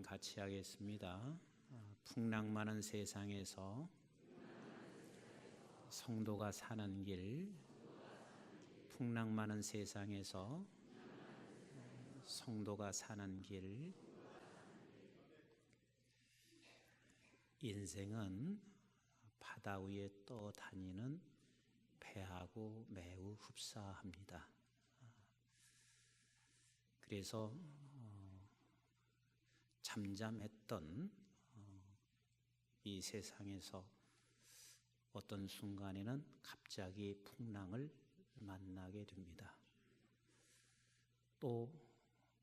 같이 하겠습니다. 풍랑 많은 세상에서 성도가 사는 길. 풍랑 많은 세상에서 성도가 사는 길. 인생은 바다 위에 떠다니는 배하고 매우 흡사합니다. 그래서 잠잠했던 이 세상에서 어떤 순간에는 갑자기 풍랑을 만나게 됩니다. 또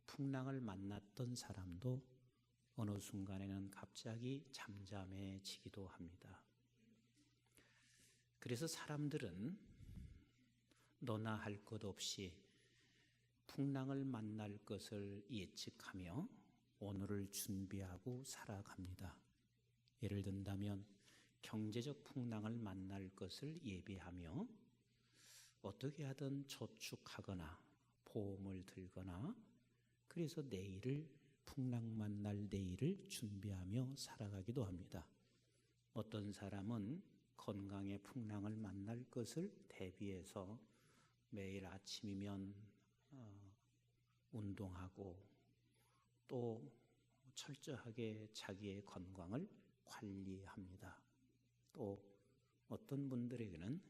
풍랑을 만났던 사람도 어느 순간에는 갑자기 잠잠해지기도 합니다. 그래서 사람들은 너나 할 것 없이 풍랑을 만날 것을 예측하며 오늘을 준비하고 살아갑니다. 예를 든다면 경제적 풍랑을 만날 것을 예비하며 어떻게 하든 저축하거나 보험을 들거나 그래서 풍랑 만날 내일을 준비하며 살아가기도 합니다. 어떤 사람은 건강의 풍랑을 만날 것을 대비해서 매일 아침이면 운동하고 또 철저하게 자기의 건강을 관리합니다. 또 어떤 분들에게는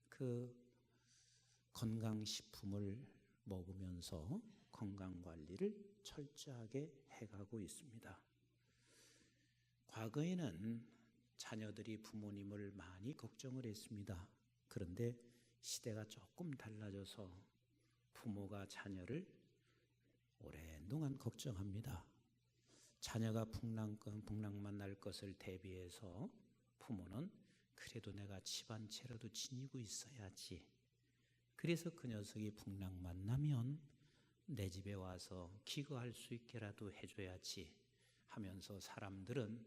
그 건강식품을 먹으면서 건강관리를 철저하게 해가고 있습니다. 과거에는 자녀들이 부모님을 많이 걱정을 했습니다. 그런데 시대가 조금 달라져서 부모가 자녀를 오랜 동안 걱정합니다. 자녀가 풍랑 만날 것을 대비해서 부모는 그래도 내가 집안 채라도 지니고 있어야지. 그래서 그 녀석이 풍랑 만나면 내 집에 와서 기거할 수 있게라도 해줘야지 하면서 사람들은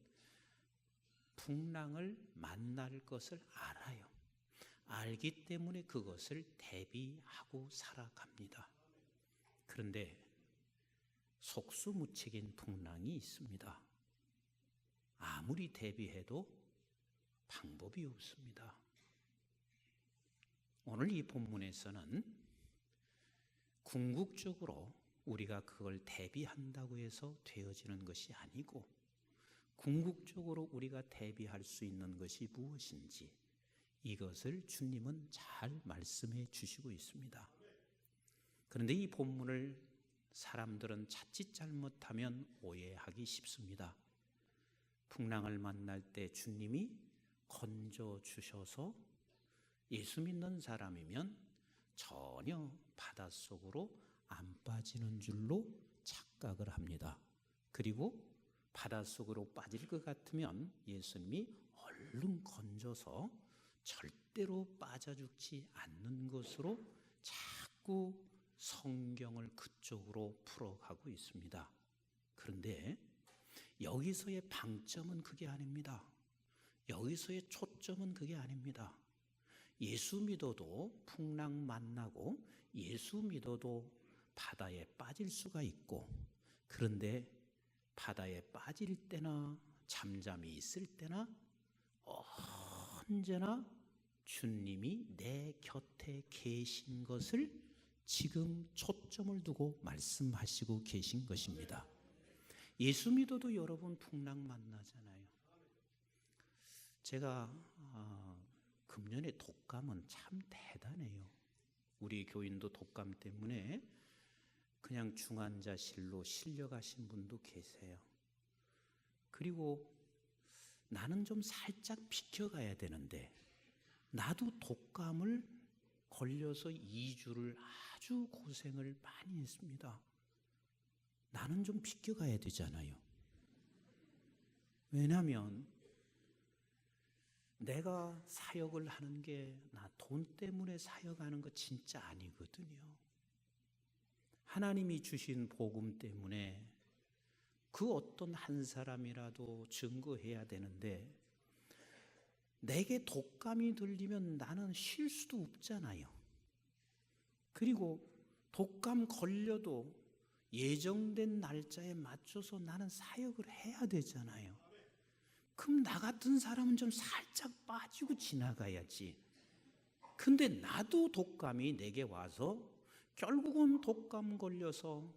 풍랑을 만날 것을 알아요. 알기 때문에 그것을 대비하고 살아갑니다. 그런데 속수무책인 풍랑이 있습니다. 아무리 대비해도 방법이 없습니다. 오늘 이 본문에서는 궁극적으로 우리가 그걸 대비한다고 해서 되어지는 것이 아니고 궁극적으로 우리가 대비할 수 있는 것이 무엇인지 이것을 주님은 잘 말씀해 주시고 있습니다. 그런데 이 본문을 사람들은 자칫 잘못하면 오해하기 쉽습니다. 풍랑을 만날 때 주님이 건져 주셔서 예수 믿는 사람이면 전혀 바닷속으로 안 빠지는 줄로 착각을 합니다. 그리고 바닷속으로 빠질 것 같으면 예수님이 얼른 건져서 절대로 빠져 죽지 않는 것으로 자꾸 성경을 그쪽으로 풀어가고 있습니다. 그런데 여기서의 방점은 그게 아닙니다. 여기서의 초점은 그게 아닙니다. 예수 믿어도 풍랑 만나고 예수 믿어도 바다에 빠질 수가 있고 그런데 바다에 빠질 때나 잠잠히 있을 때나 언제나 주님이 내 곁에 계신 것을 지금 초점을 두고 말씀하시고 계신 것입니다. 예수 믿어도 여러분 풍랑 만나잖아요. 제가 금년에 독감은 참 대단해요. 우리 교인도 독감 때문에 그냥 중환자실로 실려가신 분도 계세요. 그리고 나는 좀 살짝 비켜가야 되는데 나도 독감을 걸려서 2주를 아주 고생을 많이 했습니다. 나는 좀 비켜가야 되잖아요. 왜냐하면 내가 사역을 하는 게 나 돈 때문에 사역하는 거 진짜 아니거든요. 하나님이 주신 복음 때문에 그 어떤 한 사람이라도 증거해야 되는데 내게 독감이 들리면 나는 쉴 수도 없잖아요. 그리고 독감 걸려도 예정된 날짜에 맞춰서 나는 사역을 해야 되잖아요. 그럼 나 같은 사람은 좀 살짝 빠지고 지나가야지. 근데 나도 독감이 내게 와서 결국은 독감 걸려서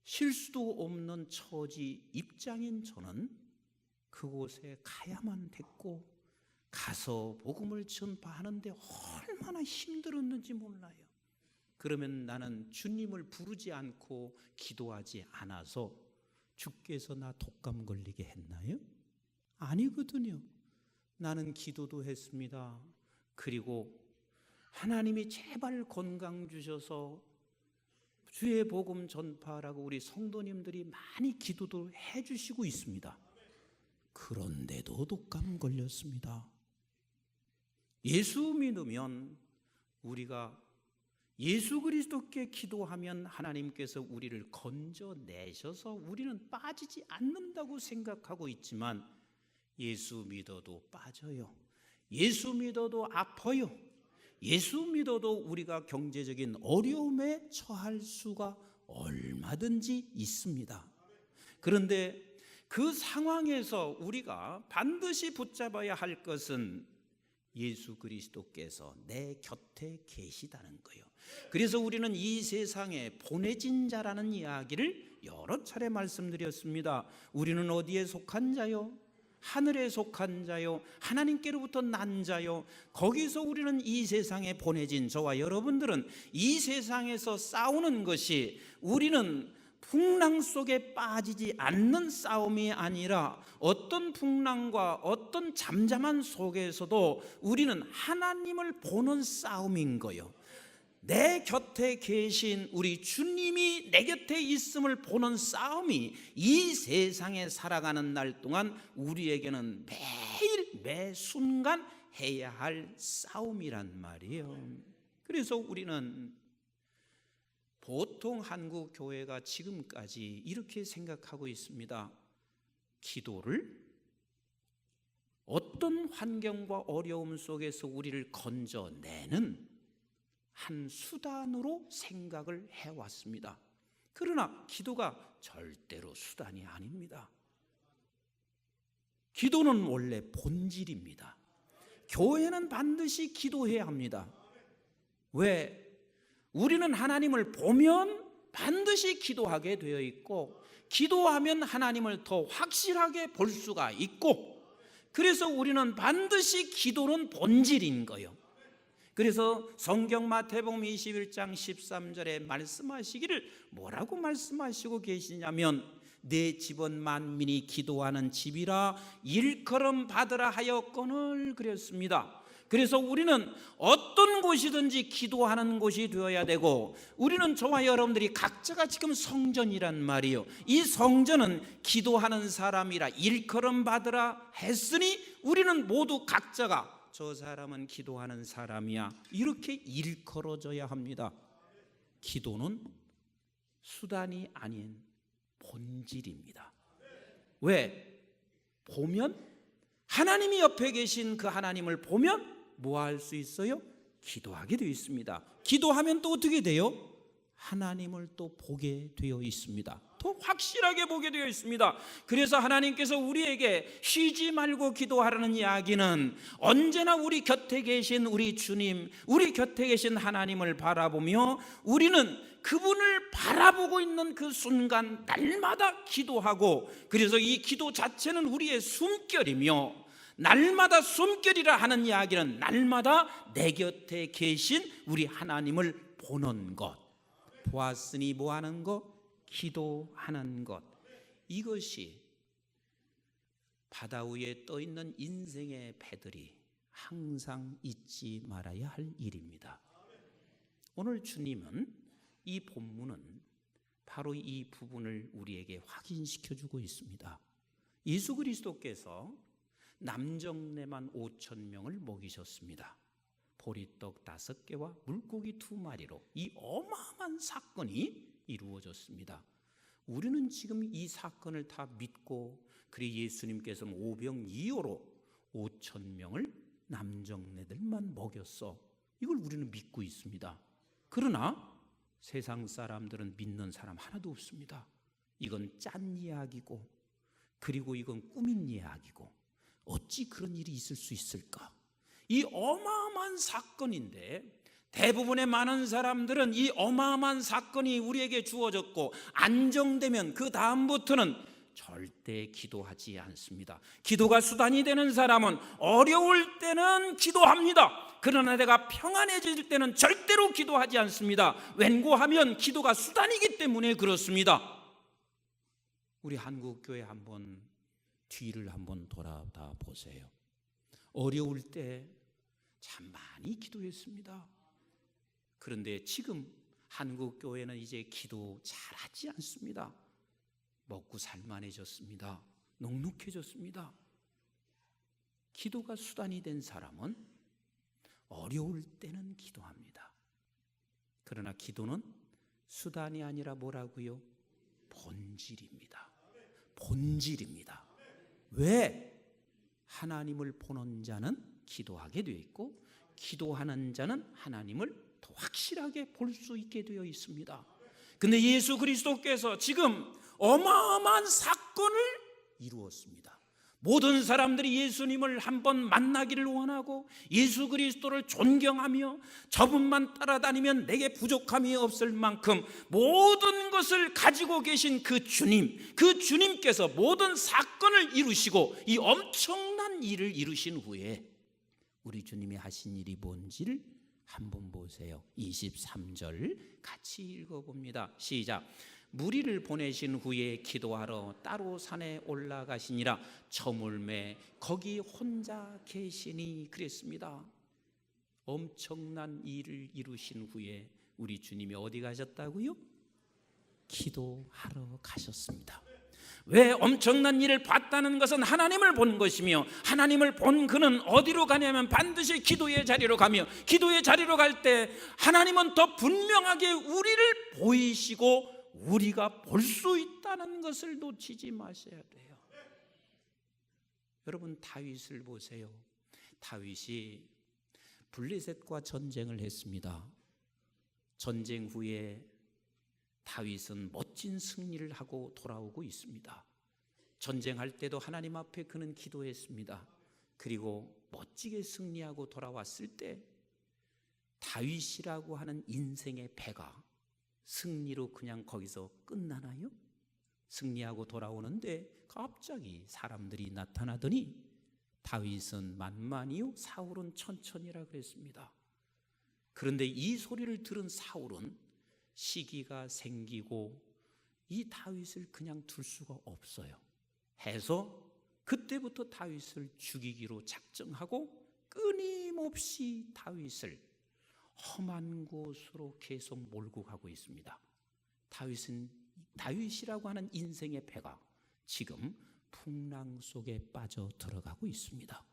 쉴 수도 없는 처지 입장인 저는 그곳에 가야만 됐고, 가서 복음을 전파하는데 얼마나 힘들었는지 몰라요. 그러면 나는 주님을 부르지 않고 기도하지 않아서 주께서 나 독감 걸리게 했나요? 아니거든요. 나는 기도도 했습니다. 그리고 하나님이 제발 건강 주셔서 주의 복음 전파라고 우리 성도님들이 많이 기도도 해주시고 있습니다. 그런데도 독감 걸렸습니다. 예수 믿으면, 우리가 예수 그리스도께 기도하면 하나님께서 우리를 건져내셔서 우리는 빠지지 않는다고 생각하고 있지만, 예수 믿어도 빠져요. 예수 믿어도 아파요. 예수 믿어도 우리가 경제적인 어려움에 처할 수가 얼마든지 있습니다. 그런데 그 상황에서 우리가 반드시 붙잡아야 할 것은 예수 그리스도께서 내 곁에 계시다는 거예요. 그래서 우리는 이 세상에 보내진 자라는 이야기를 여러 차례 말씀드렸습니다. 우리는 어디에 속한 자요? 하늘에 속한 자요, 하나님께로부터 난 자요. 거기서 우리는 이 세상에 보내진 저와 여러분들은 이 세상에서 싸우는 것이, 우리는 풍랑 속에 빠지지 않는 싸움이 아니라 어떤 풍랑과 어떤 잠잠한 속에서도 우리는 하나님을 보는 싸움인 거예요. 내 곁에 계신 우리 주님이 내 곁에 있음을 보는 싸움이 이 세상에 살아가는 날 동안 우리에게는 매일 매 순간 해야 할 싸움이란 말이에요. 그래서 우리는 보통 한국 교회가 지금까지 이렇게 생각하고 있습니다. 기도를 어떤 환경과 어려움 속에서 우리를 건져내는 한 수단으로 생각을 해왔습니다. 그러나 기도가 절대로 수단이 아닙니다. 기도는 원래 본질입니다. 교회는 반드시 기도해야 합니다. 왜? 우리는 하나님을 보면 반드시 기도하게 되어 있고, 기도하면 하나님을 더 확실하게 볼 수가 있고, 그래서 우리는 반드시 기도는 본질인 거예요. 그래서 성경 마태복음 21장 13절에 말씀하시기를 뭐라고 말씀하시고 계시냐면, 내 집은 만민이 기도하는 집이라 일컬음 받으라 하였거늘 그랬습니다. 그래서 우리는 어떤 곳이든지 기도하는 곳이 되어야 되고, 우리는 저와 여러분들이 각자가 지금 성전이란 말이에요. 이 성전은 기도하는 사람이라 일컬음 받으라 했으니 우리는 모두 각자가 저 사람은 기도하는 사람이야 이렇게 일컬어져야 합니다. 기도는 수단이 아닌 본질입니다. 왜? 보면, 하나님이 옆에 계신 그 하나님을 보면 뭐 할 수 있어요? 기도하게 되어 있습니다. 기도하면 또 어떻게 돼요? 하나님을 또 보게 되어 있습니다. 더 확실하게 보게 되어 있습니다. 그래서 하나님께서 우리에게 쉬지 말고 기도하라는 이야기는 언제나 우리 곁에 계신 우리 주님, 우리 곁에 계신 하나님을 바라보며 우리는 그분을 바라보고 있는 그 순간 날마다 기도하고, 그래서 이 기도 자체는 우리의 숨결이며, 날마다 숨결이라 하는 이야기는 날마다 내 곁에 계신 우리 하나님을 보는 것, 보았으니 뭐하는 것? 기도하는 것. 이것이 바다 위에 떠있는 인생의 배들이 항상 잊지 말아야 할 일입니다. 오늘 주님은, 이 본문은 바로 이 부분을 우리에게 확인시켜주고 있습니다. 예수 그리스도께서 남정네만 5,000명을 먹이셨습니다. 보리떡 5개와 물고기 2마리로 이 어마어마한 사건이 이루어졌습니다. 우리는 지금 이 사건을 다 믿고, 그리고 예수님께서는 오병이어로 5,000명을 남정네들만 먹였어, 이걸 우리는 믿고 있습니다. 그러나 세상 사람들은 믿는 사람 하나도 없습니다. 이건 짠 이야기고, 그리고 이건 꾸민 이야기고, 어찌 그런 일이 있을 수 있을까? 이 어마어마한 사건인데 대부분의 많은 사람들은 이 어마어마한 사건이 우리에게 주어졌고 안정되면 그 다음부터는 절대 기도하지 않습니다. 기도가 수단이 되는 사람은 어려울 때는 기도합니다. 그러나 내가 평안해질 때는 절대로 기도하지 않습니다. 웬고하면 기도가 수단이기 때문에 그렇습니다. 우리 한국교회 한번 뒤를 한번 돌아다 보세요. 어려울 때 참 많이 기도했습니다. 그런데 지금 한국교회는 이제 기도 잘하지 않습니다. 먹고 살만해졌습니다. 넉넉해졌습니다. 기도가 수단이 된 사람은 어려울 때는 기도합니다. 그러나 기도는 수단이 아니라 뭐라고요? 본질입니다. 본질입니다. 왜? 하나님을 보는 자는 기도하게 되어 있고 기도하는 자는 하나님을 더 확실하게 볼 수 있게 되어 있습니다. 근데 예수 그리스도께서 지금 어마어마한 사건을 이루었습니다. 모든 사람들이 예수님을 한번 만나기를 원하고 예수 그리스도를 존경하며 저분만 따라다니면 내게 부족함이 없을 만큼 모든 것을 가지고 계신 그 주님께서 모든 사건을 이루시고 이 엄청난 일을 이루신 후에 우리 주님이 하신 일이 뭔지를 한번 보세요. 23절 같이 읽어봅니다. 시작. 무리를 보내신 후에 기도하러 따로 산에 올라가시니라. 저물매 거기 혼자 계시니 그랬습니다. 엄청난 일을 이루신 후에 우리 주님이 어디 가셨다고요? 기도하러 가셨습니다. 왜? 엄청난 일을 봤다는 것은 하나님을 본 것이며 하나님을 본 그는 어디로 가냐면 반드시 기도의 자리로 가며 기도의 자리로 갈 때 하나님은 더 분명하게 우리를 보이시고 우리가 볼 수 있다는 것을 놓치지 마셔야 돼요. 여러분 다윗을 보세요. 다윗이 블레셋과 전쟁을 했습니다. 전쟁 후에 다윗은 멋진 승리를 하고 돌아오고 있습니다. 전쟁할 때도 하나님 앞에 그는 기도했습니다. 그리고 멋지게 승리하고 돌아왔을 때 다윗이라고 하는 인생의 배가 승리로 그냥 거기서 끝나나요? 승리하고 돌아오는데 갑자기 사람들이 나타나더니 다윗은 만만히요 사울은 천천히라 그랬습니다. 그런데 이 소리를 들은 사울은 시기가 생기고 이 다윗을 그냥 둘 수가 없어요 해서 그때부터 다윗을 죽이기로 작정하고 끊임없이 다윗을 험한 곳으로 계속 몰고 가고 있습니다. 다윗이라고 하는 인생의 배가 지금 풍랑 속에 빠져 들어가고 있습니다.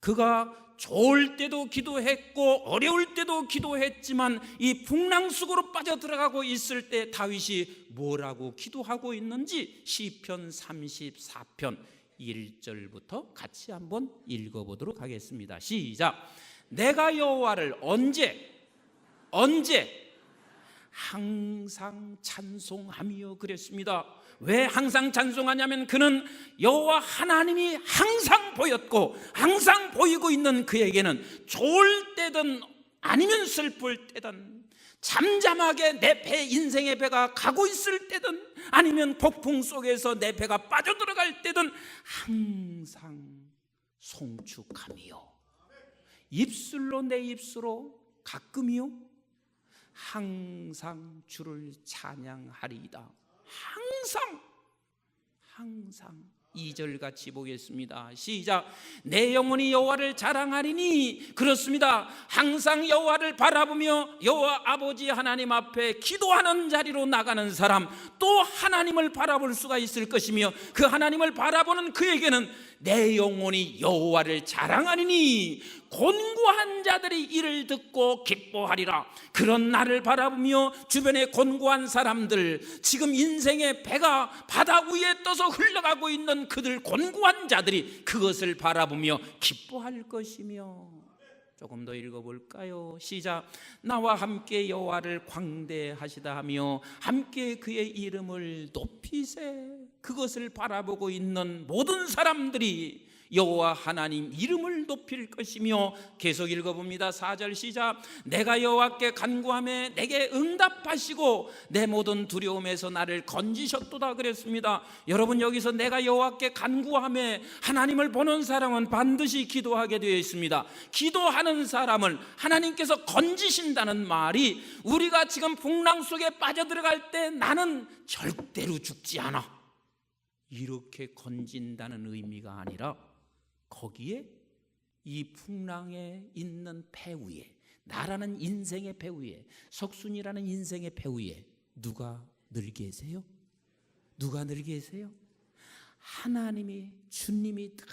그가 좋을 때도 기도했고 어려울 때도 기도했지만 이 풍랑 속으로 빠져 들어가고 있을 때 다윗이 뭐라고 기도하고 있는지 시편 34편 1절부터 같이 한번 읽어보도록 하겠습니다. 시작. 내가 여호와를 언제 항상 찬송하며 그랬습니다. 왜 항상 찬송하냐면 그는 여호와 하나님이 항상 보였고 항상 보이고 있는 그에게는 좋을 때든 아니면 슬플 때든 잠잠하게 내 배 인생의 배가 가고 있을 때든 아니면 폭풍 속에서 내 배가 빠져들어갈 때든 항상 송축하며 입술로 내 입술로 가끔이요 항상 주를 찬양하리이다. 항상 2절 같이 보겠습니다. 시작. 내 영혼이 여호와를 자랑하리니 그렇습니다. 항상 여호와를 바라보며 여호와 아버지 하나님 앞에 기도하는 자리로 나가는 사람 또 하나님을 바라볼 수가 있을 것이며 그 하나님을 바라보는 그에게는 내 영혼이 여호와를 자랑하리니 곤고한 자들이 이를 듣고 기뻐하리라. 그런 나를 바라보며 주변에 곤고한 사람들 지금 인생의 배가 바다 위에 떠서 흘러가고 있는 그들 곤고한 자들이 그것을 바라보며 기뻐할 것이며 조금 더 읽어볼까요? 시작. 나와 함께 여호와를 광대하시다 하며 함께 그의 이름을 높이세. 그것을 바라보고 있는 모든 사람들이 여호와 하나님 이름을 높일 것이며, 계속 읽어봅니다. 4절 시작. 내가 여호와께 간구하며 내게 응답하시고 내 모든 두려움에서 나를 건지셨도다 그랬습니다. 여러분, 여기서 내가 여호와께 간구하며 하나님을 보는 사람은 반드시 기도하게 되어 있습니다. 기도하는 사람을 하나님께서 건지신다는 말이, 우리가 지금 풍랑 속에 빠져들어갈 때 나는 절대로 죽지 않아, 이렇게 건진다는 의미가 아니라, 거기에 이 풍랑에 있는 배 위에, 나라는 인생의 배 위에, 석순이라는 인생의 배 위에 누가 늘 계세요? 누가 늘 계세요? 하나님이, 주님이 늘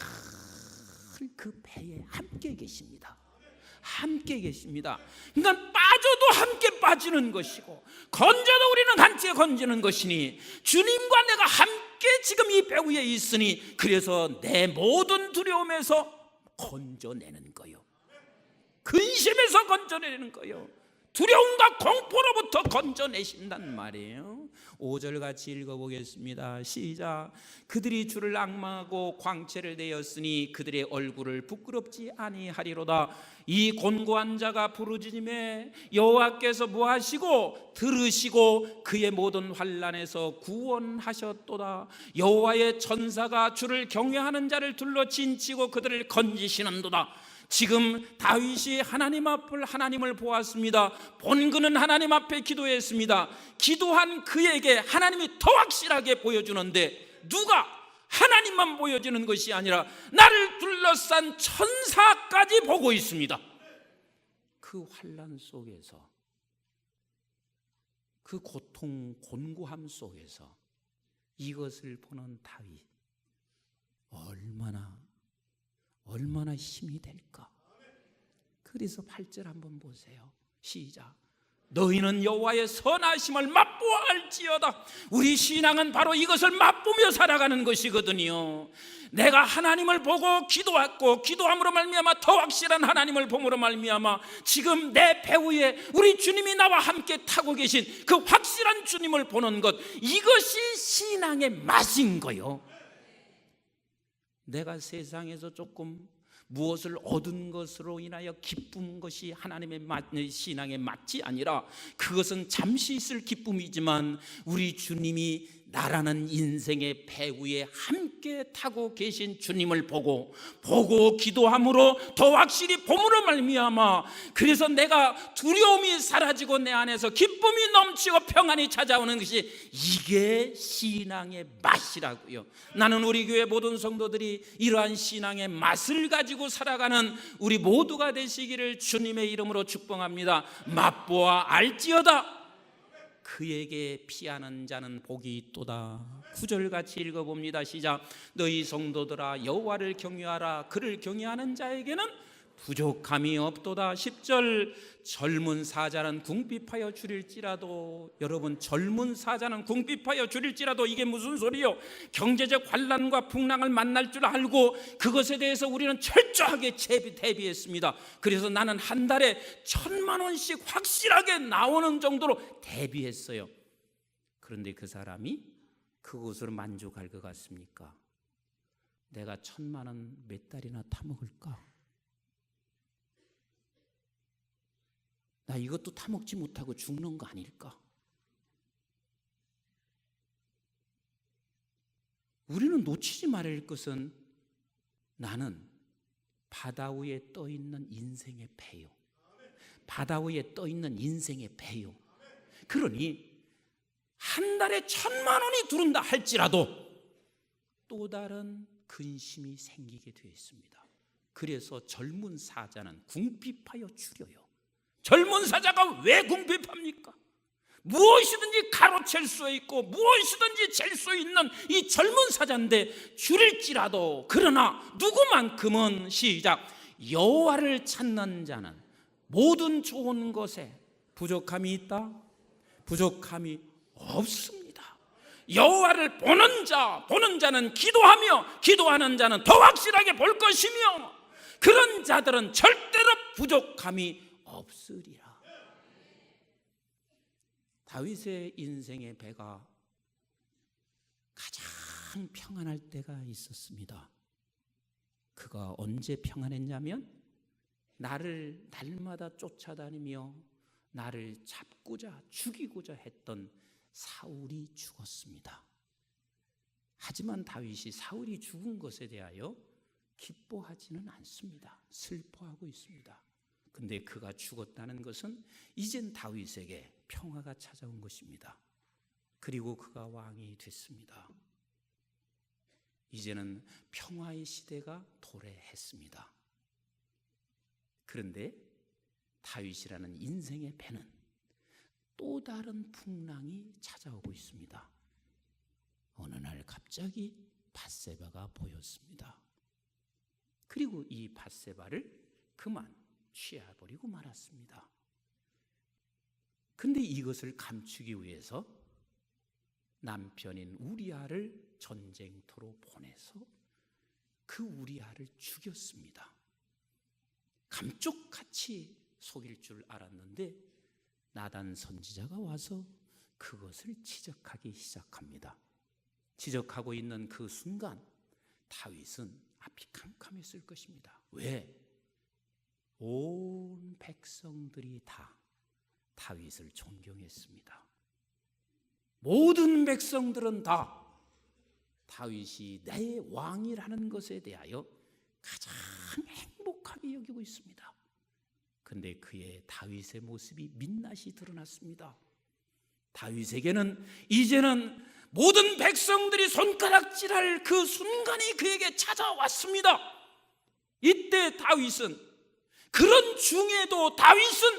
그 배에 함께 계십니다. 함께 계십니다. 그러니까 빠져도 함께 빠지는 것이고 건져도 우리는 함께 건지는 것이니, 주님과 내가 함께 지금 이 배 위에 있으니, 그래서 내 모든 두려움에서 건져내는 거요, 근심에서 건져내는 거요, 두려움과 공포로부터 건져내신단 말이에요. 5절 같이 읽어보겠습니다. 시작. 그들이 주를 앙망하고 광채를 내었으니 그들의 얼굴을 부끄럽지 아니하리로다. 이 곤고한 자가 부르짖음에 여호와께서 뭐하시고 들으시고 그의 모든 환난에서 구원하셨도다. 여호와의 천사가 주를 경외하는 자를 둘러 진치고 그들을 건지시는도다. 지금 다윗이 하나님을 보았습니다. 본그는 하나님 앞에 기도했습니다. 기도한 그에게 하나님이 더 확실하게 보여주는데, 누가 하나님만 보여주는 것이 아니라 나를 둘러싼 천사까지 보고 있습니다. 그 환난 속에서, 그 고통, 곤고함 속에서 이것을 보는 다윗, 얼마나 힘이 될까? 그래서 8절 한번 보세요. 시작. 너희는 여호와의 선하심을 맛보아 알지어다. 우리 신앙은 바로 이것을 맛보며 살아가는 것이거든요. 내가 하나님을 보고 기도했고, 기도함으로 말미암아 더 확실한 하나님을 봄으로 말미암아 지금 내 배 위에 우리 주님이 나와 함께 타고 계신 그 확실한 주님을 보는 것, 이것이 신앙의 맛인 거요. 내가 세상에서 조금 무엇을 얻은 것으로 인하여 기쁜 것이 하나님의 신앙의 맛이 아니라, 그것은 잠시 있을 기쁨이지만 우리 주님이 나라는 인생의 배 위에 함께 타고 계신 주님을 보고 기도함으로 더 확실히 봄으로 말미암아, 그래서 내가 두려움이 사라지고 내 안에서 기쁨이 넘치고 평안이 찾아오는 것이, 이게 신앙의 맛이라고요. 나는 우리 교회 모든 성도들이 이러한 신앙의 맛을 가지고 살아가는 우리 모두가 되시기를 주님의 이름으로 축복합니다. 맛보아 알지어다. 그에게 피하는 자는 복이 있도다. 9절 같이 읽어봅니다. 시작. 너희 성도들아 여호와를 경외하라. 그를 경외하는 자에게는 부족함이 없도다. 10절. 젊은 사자는 궁핍하여 줄일지라도. 여러분, 젊은 사자는 궁핍하여 줄일지라도, 이게 무슨 소리요? 경제적 환난과 풍랑을 만날 줄 알고 그것에 대해서 우리는 철저하게 대비했습니다. 그래서 나는 한 달에 1,000만 원씩 확실하게 나오는 정도로 대비했어요. 그런데 그 사람이 그것으로 만족할 것 같습니까? 내가 1,000만 원 몇 달이나 타먹을까? 나 이것도 타먹지 못하고 죽는 거 아닐까? 우리는 놓치지 말아야 할 것은, 나는 바다 위에 떠 있는 인생의 배요. 바다 위에 떠 있는 인생의 배요. 그러니 한 달에 1,000만 원이 들어온다 할지라도 또 다른 근심이 생기게 되어 있습니다. 그래서 젊은 사자는 궁핍하여 줄여요. 젊은 사자가 왜 궁핍합니까? 무엇이든지 가로챌 수 있고 무엇이든지 잴 수 있는 이 젊은 사자인데 줄일지라도, 그러나 누구만큼은, 시작, 여호와를 찾는 자는 모든 좋은 것에 부족함이 있다? 부족함이 없습니다. 여호와를 보는 자는 기도하며 기도하는 자는 더 확실하게 볼 것이며, 그런 자들은 절대로 부족함이 없으리라. 다윗의 인생의 배가 가장 평안할 때가 있었습니다. 그가 언제 평안했냐면 나를 날마다 쫓아다니며 나를 잡고자 죽이고자 했던 사울이 죽었습니다. 하지만 다윗이 사울이 죽은 것에 대하여 기뻐하지는 않습니다. 슬퍼하고 있습니다. 근데 그가 죽었다는 것은 이젠 다윗에게 평화가 찾아온 것입니다. 그리고 그가 왕이 됐습니다. 이제는 평화의 시대가 도래했습니다. 그런데 다윗이라는 인생의 배는 또 다른 풍랑이 찾아오고 있습니다. 어느 날 갑자기 밧세바가 보였습니다. 그리고 이 밧세바를 그만 취해버리고 말았습니다. 근데 이것을 감추기 위해서 남편인 우리아를 전쟁터로 보내서 그 우리아를 죽였습니다. 감쪽같이 속일 줄 알았는데 나단 선지자가 와서 그것을 지적하기 시작합니다. 지적하고 있는 그 순간 다윗은 앞이 캄캄했을 것입니다. 왜? 온 백성들이 다 다윗을 존경했습니다. 모든 백성들은 다 다윗이 내 왕이라는 것에 대하여 가장 행복하게 여기고 있습니다. 근데 그의 다윗의 모습이 민낯이 드러났습니다. 다윗에게는 이제는 모든 백성들이 손가락질할 그 순간이 그에게 찾아왔습니다. 이때 다윗은, 그런 중에도 다윗은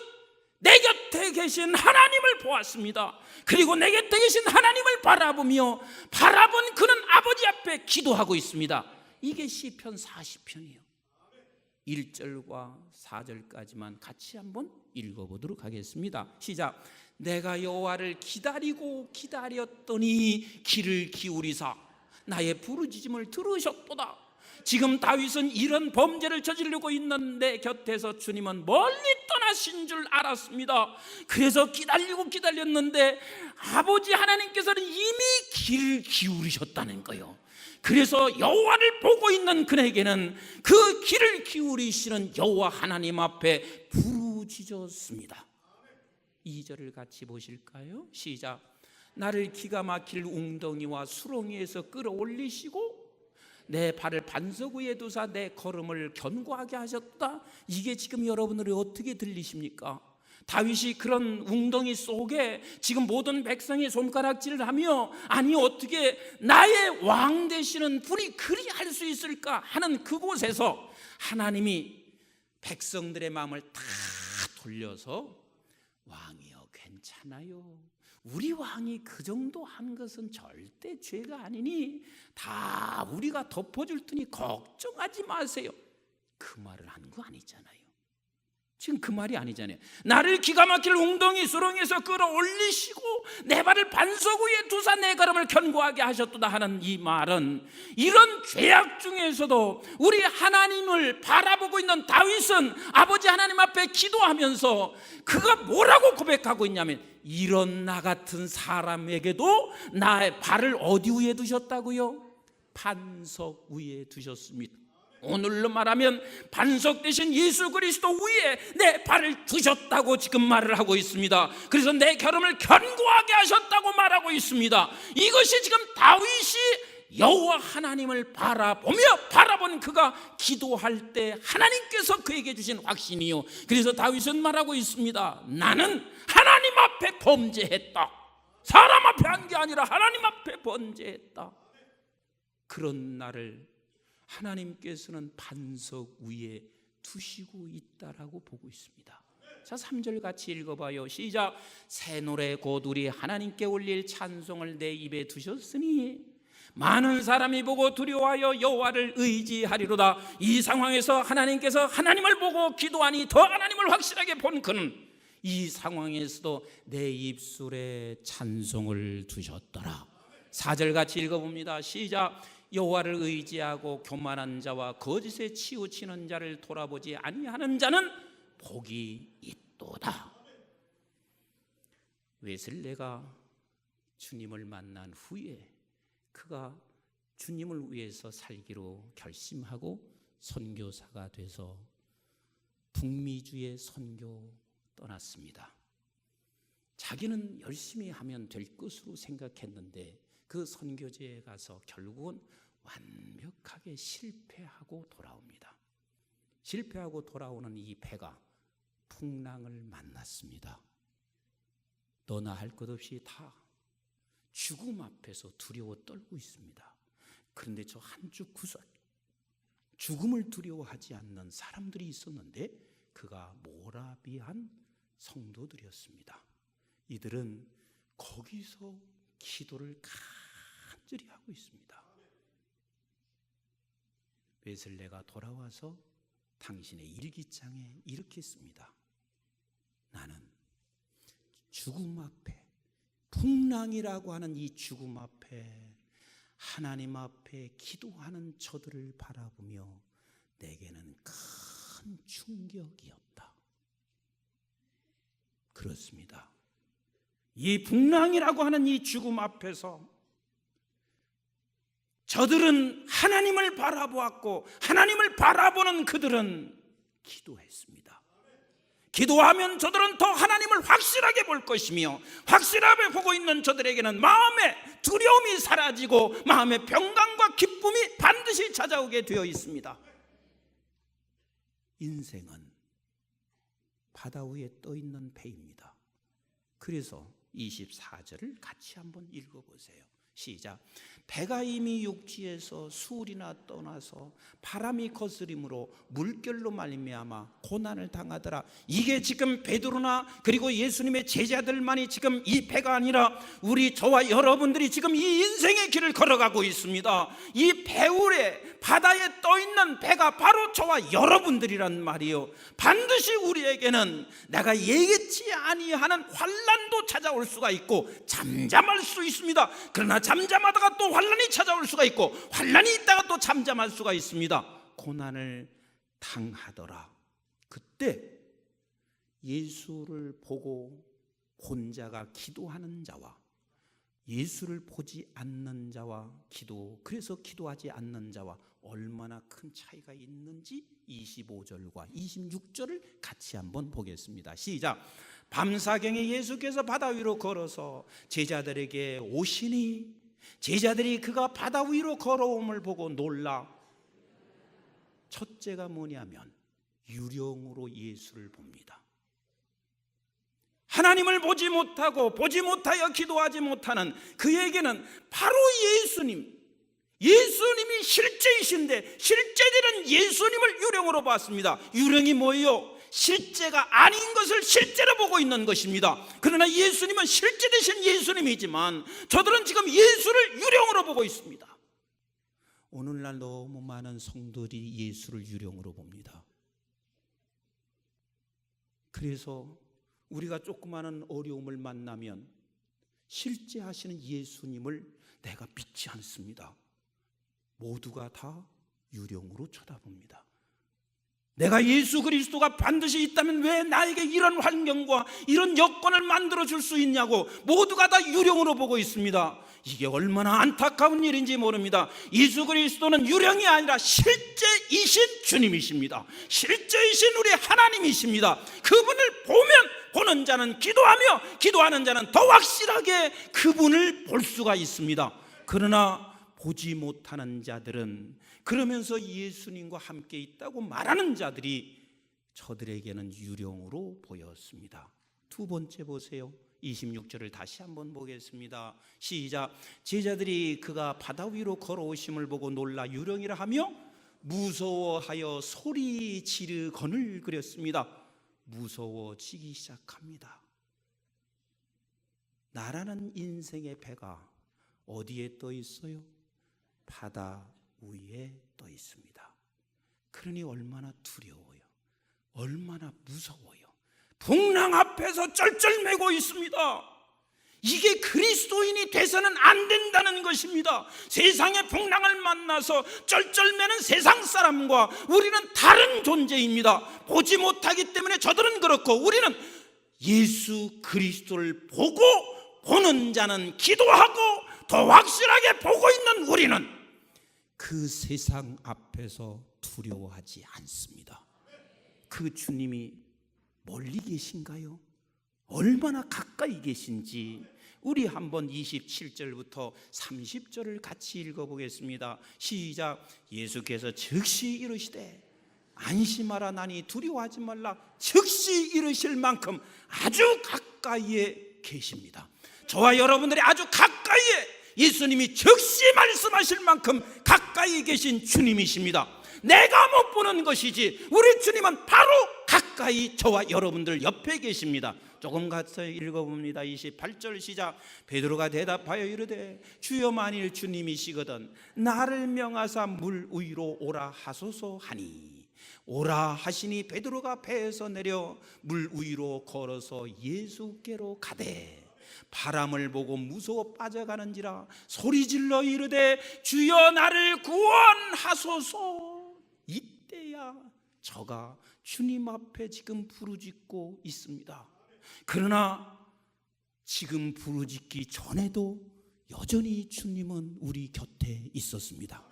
내 곁에 계신 하나님을 보았습니다. 그리고 내 곁에 계신 하나님을 바라보며 바라본 그는 아버지 앞에 기도하고 있습니다. 이게 시편 40편이에요. 1절과 4절까지만 같이 한번 읽어보도록 하겠습니다. 시작. 내가 여호와를 기다리고 기다렸더니 귀를 기울이사 나의 부르짖음을 들으셨도다. 지금 다윗은 이런 범죄를 저지르고 있는 내 곁에서 주님은 멀리 떠나신 줄 알았습니다. 그래서 기다렸는데 아버지 하나님께서는 이미 귀를 기울이셨다는 거예요. 그래서 여호와를 보고 있는 그에게는 그 귀를 기울이시는 여호와 하나님 앞에 부르짖었습니다. 2절을 같이 보실까요? 시작. 나를 기가 막힐 웅덩이와 수렁에서 끌어올리시고 내 발을 반석 위에 두사 내 걸음을 견고하게 하셨다. 이게 지금 여러분들이 어떻게 들리십니까? 다윗이 그런 웅덩이 속에 지금 모든 백성이 손가락질을 하며 아니 어떻게 나의 왕 되시는 분이 그리 할 수 있을까 하는 그곳에서 하나님이 백성들의 마음을 다 돌려서 왕이여 괜찮아요. 우리 왕이 그 정도 한 것은 절대 죄가 아니니 다 우리가 덮어줄 테니 걱정하지 마세요. 그 말을 한 거 아니잖아요. 지금 그 말이 아니잖아요. 나를 기가 막힐 웅덩이 수렁에서 끌어올리시고 내 발을 반석 위에 두사 내 걸음을 견고하게 하셨도다 하는 이 말은 이런 죄악 중에서도 우리 하나님을 바라보고 있는 다윗은 아버지 하나님 앞에 기도하면서 그가 뭐라고 고백하고 있냐면 이런 나 같은 사람에게도 나의 발을 어디 위에 두셨다고요? 반석 위에 두셨습니다. 오늘로 말하면 반석 대신 예수 그리스도 위에 내 발을 두셨다고 지금 말을 하고 있습니다. 그래서 내 걸음을 견고하게 하셨다고 말하고 있습니다. 이것이 지금 다윗이 여호와 하나님을 바라본 그가 기도할 때 하나님께서 그에게 주신 확신이요. 그래서 다윗은 말하고 있습니다. 나는 하나님 앞에 범죄했다. 사람 앞에 한 게 아니라 하나님 앞에 범죄했다. 그런 나를 하나님께서는 반석 위에 두시고 있다라고 보고 있습니다. 자, 3절 같이 읽어봐요. 시작. 새 노래 곧 우리 하나님께 올릴 찬송을 내 입에 두셨으니 많은 사람이 보고 두려워하여 여호와를 의지하리로다. 이 상황에서 하나님께서 하나님을 보고 기도하니 더 하나님을 확실하게 본 그는 이 상황에서도 내 입술에 찬송을 두셨더라. 4절 같이 읽어봅니다. 시작. 여호와를 의지하고 교만한 자와 거짓에 치우치는 자를 돌아보지 아니하는 자는 복이 있도다. 웨슬레가 주님을 만난 후에 그가 주님을 위해서 살기로 결심하고 선교사가 돼서 북미주의 선교 떠났습니다. 자기는 열심히 하면 될 것으로 생각했는데 그 선교지에 가서 결국은 완벽하게 실패하고 돌아옵니다. 실패하고 돌아오는 이 배가 풍랑을 만났습니다. 너나 할 것 없이 다 죽음 앞에서 두려워 떨고 있습니다. 그런데 저 한쪽 구석 죽음을 두려워하지 않는 사람들이 있었는데 그가 모라비안 성도들이었습니다. 이들은 거기서 기도를 간절히 하고 있습니다. 웨슬레가 돌아와서 당신의 일기장에 이렇게 씁니다. 나는 죽음 앞에, 풍랑이라고 하는 이 죽음 앞에 하나님 앞에 기도하는 저들을 바라보며 내게는 큰 충격이었다. 그렇습니다. 이 풍랑이라고 하는 이 죽음 앞에서 저들은 하나님을 바라보았고 하나님을 바라보는 그들은 기도했습니다. 기도하면 저들은 더 하나님을 확실하게 볼 것이며 확실하게 보고 있는 저들에게는 마음의 두려움이 사라지고 마음의 평강과 기쁨이 반드시 찾아오게 되어 있습니다. 인생은 바다 위에 떠 있는 배입니다. 그래서 24절을 같이 한번 읽어보세요. 시작. 배가 이미 육지에서 수울이나 떠나서 바람이 거스림으로 물결로 말미암아 고난을 당하더라. 이게 지금 베드로나 그리고 예수님의 제자들만이 지금 이 배가 아니라 우리 저와 여러분들이 지금 이 인생의 길을 걸어가고 있습니다. 이 배울에 바다에 떠 있는 배가 바로 저와 여러분들이란 말이요. 반드시 우리에게는 내가 예기치 아니하는 환난도 찾아올 수가 있고 잠잠할 수 있습니다. 그러나 잠잠하다가 또 환난이 찾아올 수가 있고 환난이 있다가 또 잠잠할 수가 있습니다. 고난을 당하더라. 그때 예수를 보고 본 자가 기도하는 자와 예수를 보지 않는 자와 그래서 기도하지 않는 자와 얼마나 큰 차이가 있는지 25절과 26절을 같이 한번 보겠습니다. 시작. 밤사경에 예수께서 바다 위로 걸어서 제자들에게 오시니 제자들이 그가 바다 위로 걸어옴을 보고 놀라. 첫째가 뭐냐면 유령으로 예수를 봅니다. 하나님을 보지 못하고 보지 못하여 기도하지 못하는 그에게는 바로 예수님이 실제이신데 실제들은 예수님을 유령으로 봤습니다. 유령이 뭐예요? 실제가 아닌 것을 실제로 보고 있는 것입니다. 그러나 예수님은 실제 되신 예수님이지만 저들은 지금 예수를 유령으로 보고 있습니다. 오늘날 너무 많은 성도들이 예수를 유령으로 봅니다. 그래서 우리가 조그마한 어려움을 만나면 실제 하시는 예수님을 내가 믿지 않습니다. 모두가 다 유령으로 쳐다봅니다. 내가 예수 그리스도가 반드시 있다면 왜 나에게 이런 환경과 이런 여건을 만들어 줄 수 있냐고 모두가 다 유령으로 보고 있습니다. 이게 얼마나 안타까운 일인지 모릅니다. 예수 그리스도는 유령이 아니라 실제이신 주님이십니다. 실제이신 우리 하나님이십니다. 그분을 보는 자는 기도하며 기도하는 자는 더 확실하게 그분을 볼 수가 있습니다. 그러나 보지 못하는 자들은 그러면서 예수님과 함께 있다고 말하는 자들이 저들에게는 유령으로 보였습니다. 두 번째 보세요. 26절을 다시 한번 보겠습니다. 시작. 제자들이 그가 바다 위로 걸어오심을 보고 놀라 유령이라 하며 무서워하여 소리 지르거늘 그렸습니다. 무서워지기 시작합니다. 나라는 인생의 배가 어디에 떠 있어요? 바다 위에 떠 있습니다. 그러니 얼마나 두려워요. 얼마나 무서워요. 풍랑 앞에서 쩔쩔매고 있습니다. 이게 그리스도인이 돼서는 안 된다는 것입니다. 세상의 풍랑을 만나서 쩔쩔매는 세상 사람과 우리는 다른 존재입니다. 보지 못하기 때문에 저들은 그렇고, 우리는 예수 그리스도를 보고, 보는 자는 기도하고, 더 확실하게 보고 있는 우리는 그 세상 앞에서 두려워하지 않습니다. 그 주님이 멀리 계신가요? 얼마나 가까이 계신지 우리 한번 27절부터 30절을 같이 읽어보겠습니다. 시작. 예수께서 즉시 이르시되 안심하라, 나니 두려워하지 말라. 즉시 이르실 만큼 아주 가까이에 계십니다. 저와 여러분들이 아주 가까이에, 예수님이 즉시 말씀하실 만큼 가까이 계신 주님이십니다. 내가 못 보는 것이지 우리 주님은 바로 가까이 저와 여러분들 옆에 계십니다. 조금 같이 읽어봅니다. 28절 시작. 베드로가 대답하여 이르되 주여, 만일 주님이시거든 나를 명하사 물 위로 오라 하소서 하니, 오라 하시니 베드로가 배에서 내려 물 위로 걸어서 예수께로 가되 바람을 보고 무서워 빠져가는지라 소리질러 이르되 주여 나를 구원하소서. 이때야 저가 주님 앞에 지금 부르짖고 있습니다. 그러나 지금 부르짖기 전에도 여전히 주님은 우리 곁에 있었습니다.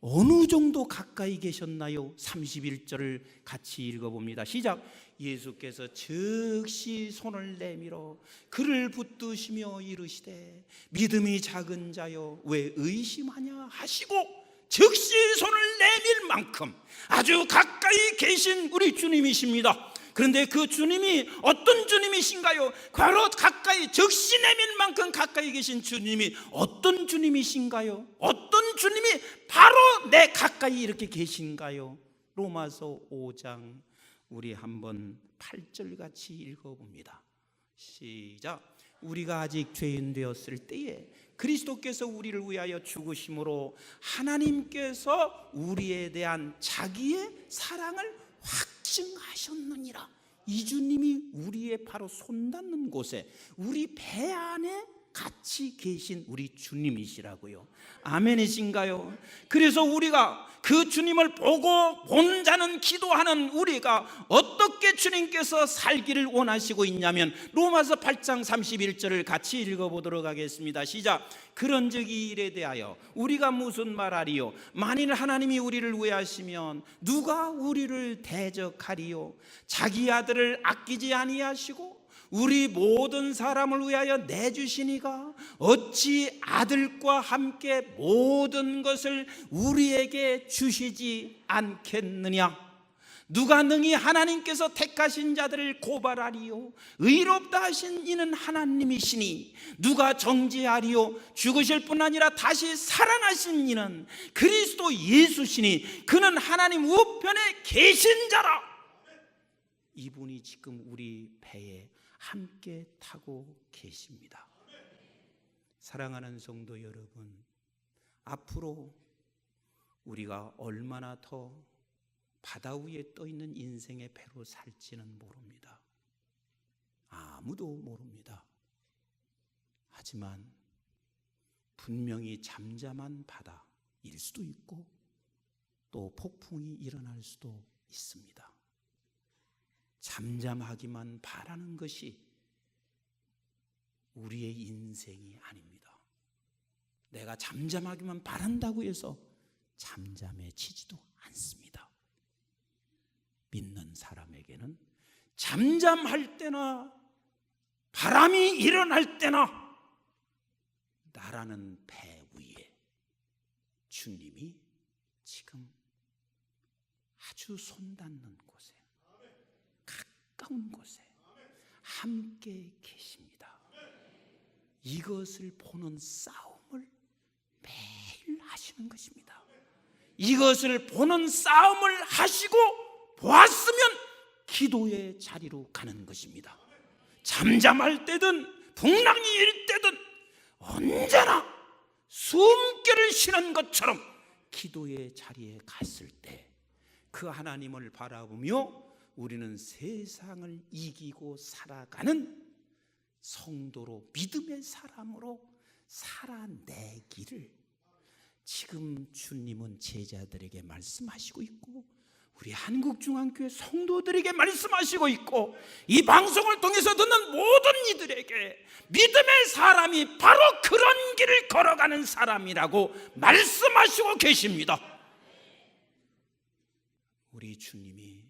어느 정도 가까이 계셨나요? 31절을 같이 읽어봅니다. 시작. 예수께서 즉시 손을 내밀어 그를 붙드시며 이르시되 믿음이 작은 자여 왜 의심하냐 하시고, 즉시 손을 내밀 만큼 아주 가까이 계신 우리 주님이십니다. 그런데 그 주님이 어떤 주님이신가요? 바로 가까이, 즉시 내밀 만큼 가까이 계신 주님이 어떤 주님이신가요? 어떤 주님이 바로 내 가까이 이렇게 계신가요? 로마서 5장 우리 한번 8절 같이 읽어봅니다. 시작. 우리가 아직 죄인 되었을 때에 그리스도께서 우리를 위하여 죽으심으로 하나님께서 우리에 대한 자기의 사랑을 확증하셨느니라. 이 주님이 우리의 바로 손 닿는 곳에, 우리 배 안에 같이 계신 우리 주님이시라고요. 아멘이신가요? 그래서 우리가 그 주님을 보고 본 자는 기도하는 우리가 어떻게 주님께서 살기를 원하시고 있냐면, 로마서 8장 31절을 같이 읽어보도록 하겠습니다. 시작. 그런즉 이 일에 대하여 우리가 무슨 말하리요? 만일 하나님이 우리를 위하시면 누가 우리를 대적하리요? 자기 아들을 아끼지 아니하시고 우리 모든 사람을 위하여 내주시니가 어찌 아들과 함께 모든 것을 우리에게 주시지 않겠느냐? 누가 능히 하나님께서 택하신 자들을 고발하리요? 의롭다 하신 이는 하나님이시니 누가 정죄하리요? 죽으실 뿐 아니라 다시 살아나신 이는 그리스도 예수시니 그는 하나님 우편에 계신 자라. 이분이 지금 우리 배에 함께 타고 계십니다. 사랑하는 성도 여러분, 앞으로 우리가 얼마나 더 바다 위에 떠 있는 인생의 배로 살지는 모릅니다. 아무도 모릅니다. 하지만 분명히 잠잠한 바다일 수도 있고 또 폭풍이 일어날 수도 있습니다. 잠잠하기만 바라는 것이 우리의 인생이 아닙니다. 내가 잠잠하기만 바란다고 해서 잠잠해지지도 않습니다. 믿는 사람에게는 잠잠할 때나 바람이 일어날 때나 나라는 배 위에 주님이 지금 아주 손 닿는 곳에, 가까운 곳에 함께 계십니다. 이것을 보는 싸움을 매일 하시는 것입니다. 이것을 보는 싸움을 하시고 보았으면 기도의 자리로 가는 것입니다. 잠잠할 때든 풍랑이 일 때든 언제나 숨결을 쉬는 것처럼 기도의 자리에 갔을 때 그 하나님을 바라보며 우리는 세상을 이기고 살아가는 성도로 믿음의 사람으로 살아내기를 지금 주님은 제자들에게 말씀하시고 있고 우리 한국중앙교회 성도들에게 말씀하시고 있고 이 방송을 통해서 듣는 모든 이들에게 믿음의 사람이 바로 그런 길을 걸어가는 사람이라고 말씀하시고 계십니다. 우리 주님이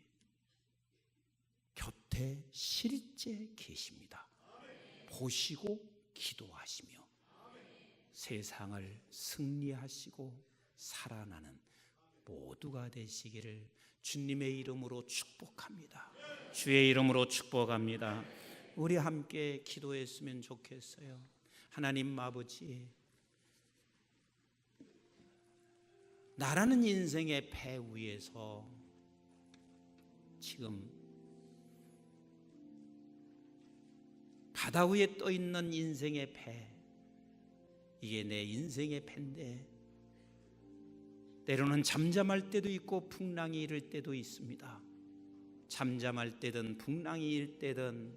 곁에 실제 계십니다. 보시고 기도하시며 세상을 승리하시고 살아나는 모두가 되시기를 주님의 이름으로 축복합니다. 주의 이름으로 축복합니다. 우리 함께 기도했으면 좋겠어요. 하나님 아버지, 나라는 인생의 배 위에서 지금 바다 위에 떠 있는 인생의 배, 이게 내 인생의 배인데 때로는 잠잠할 때도 있고 풍랑이 일을 때도 있습니다. 잠잠할 때든 풍랑이 일 때든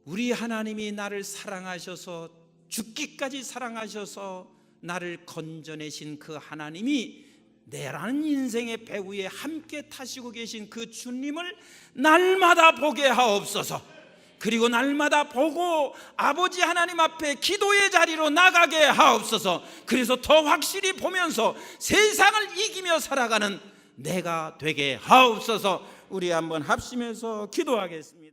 우리 하나님이 나를 사랑하셔서 죽기까지 사랑하셔서 나를 건져내신 그 하나님이 내라는 인생의 배 위에 함께 타시고 계신 그 주님을 날마다 보게 하옵소서. 그리고 날마다 보고 아버지 하나님 앞에 기도의 자리로 나가게 하옵소서. 그래서 더 확실히 보면서 세상을 이기며 살아가는 내가 되게 하옵소서. 우리 한번 합심해서 기도하겠습니다.